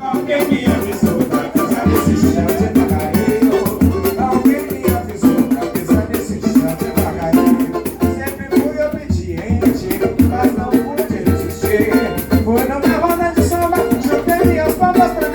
Alguém me avisou pra pisar nesse chão devagarinho. Alguém me avisou pra pisar nesse chão devagarinho. Sempre fui obediente, mas não pude resistir. Foi numa roda de samba, juntei minhas palmas pra